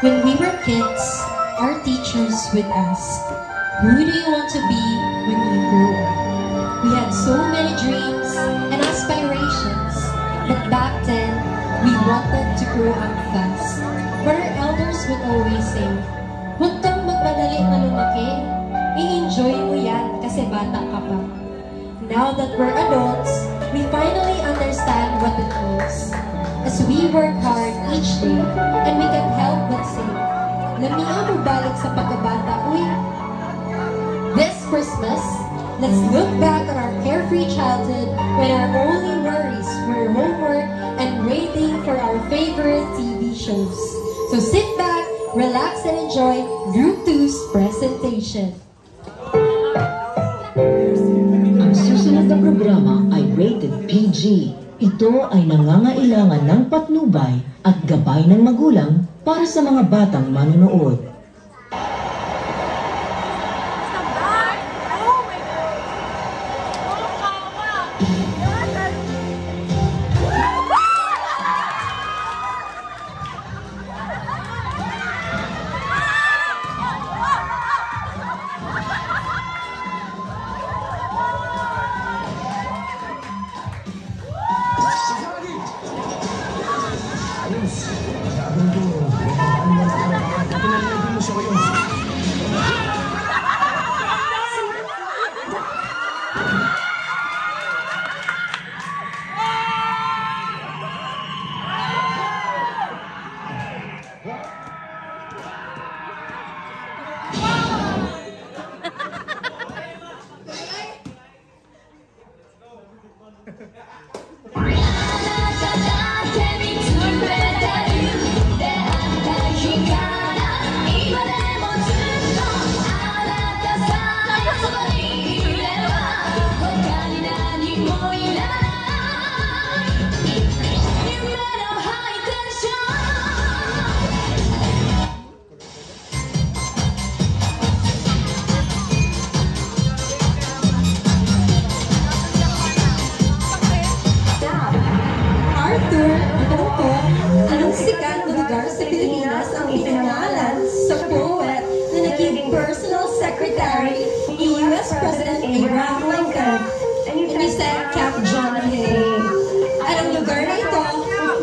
When we were kids, our teachers would ask, "Who do you want to be when you grow up?" We had so many dreams and aspirations, but back then, we wanted to grow up fast. But our elders would always say, "Huwag kang magmadali na lumaki. I-enjoy mo yan kasi bata ka pa." Now that we're adults, we finally understand what it means. As we work hard each day, and we can't help but say, "Lamian mo balik sa pagkabata, uy." This Christmas, let's look back on our carefree childhood when our only worries were homework and waiting for our favorite TV shows. So sit back, relax, and enjoy Group 2's presentation. Ang susunod na programa ay rated PG. Ito ay nangangailangan ng patnubay at gabay ng magulang para sa mga batang manonood.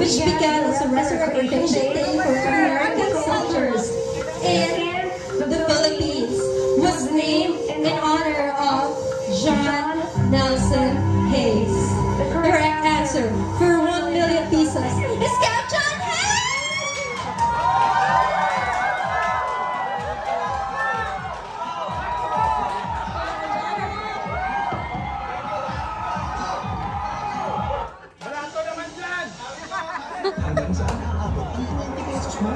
Which began as a reservation day for American soldiers in the Philippines, was named in honor of John Nelson Hayes. The correct answer for 1 million pesos is Cap John Hayes! Hanggang saan aabot ang 20 pesos mo?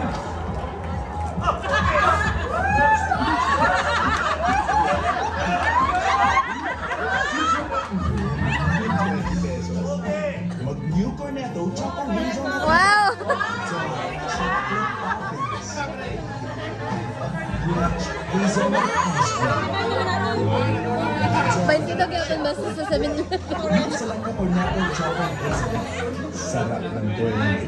Mag-New Cornetto Choco Wings on the Wow! Hazelnut ice cream. 20 daw kaya basta sa 7-Eleven. Sa lang na Cornetto Choco Hazelnut. Sarap ng gourmet.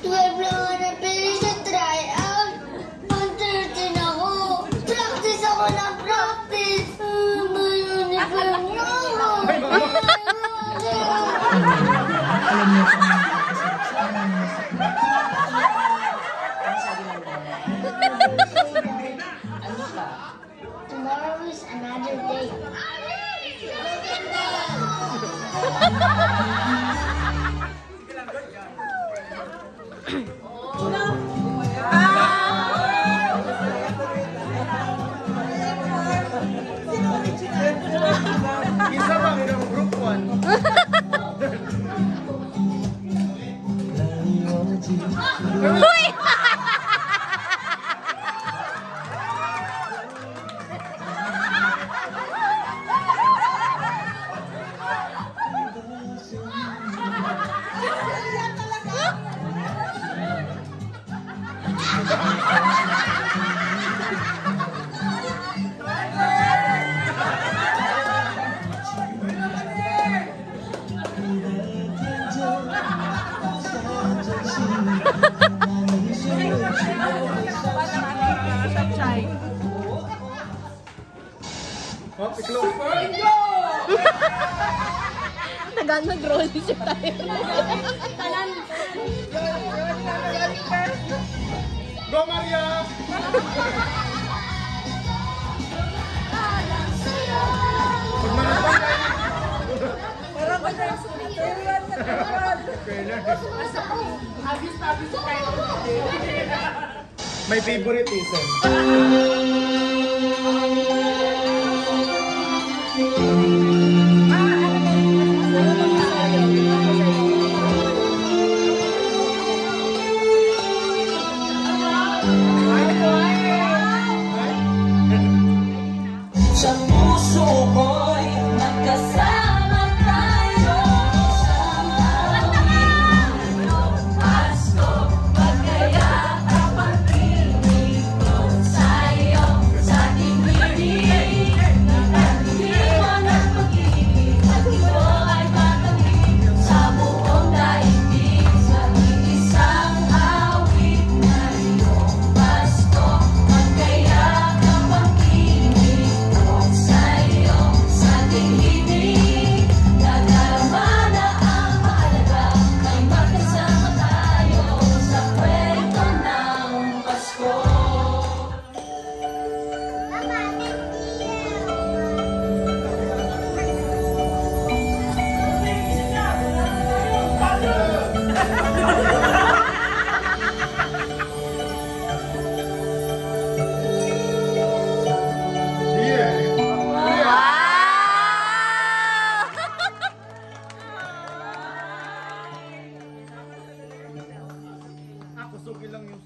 12 lang na pili sa tryout. 1:30 na ako. Practice ako ng practice. May uniform na ako. Alam niyo kung Tomorrow is another day. Isa ba ang group 1? Uy! Tagaan mag-roll siya tayo. Go, Maria! Pag manatang may favoritism. Sa puso ko'y magkasama tayo sa Pasko, pagkaya ang pag-ibig ko sa'yo, sa ating hilig at iwan ang pag-ibig at ito ay matangin sa buong daigdig sa isang awit na iyong Pasko, pagkaya ang pag-ibig sa'yo, sa ating hilig, nadarama na ang mahalaga, ay magkasama tayo sa kwento ng Pasko. Ako, sugi lang yung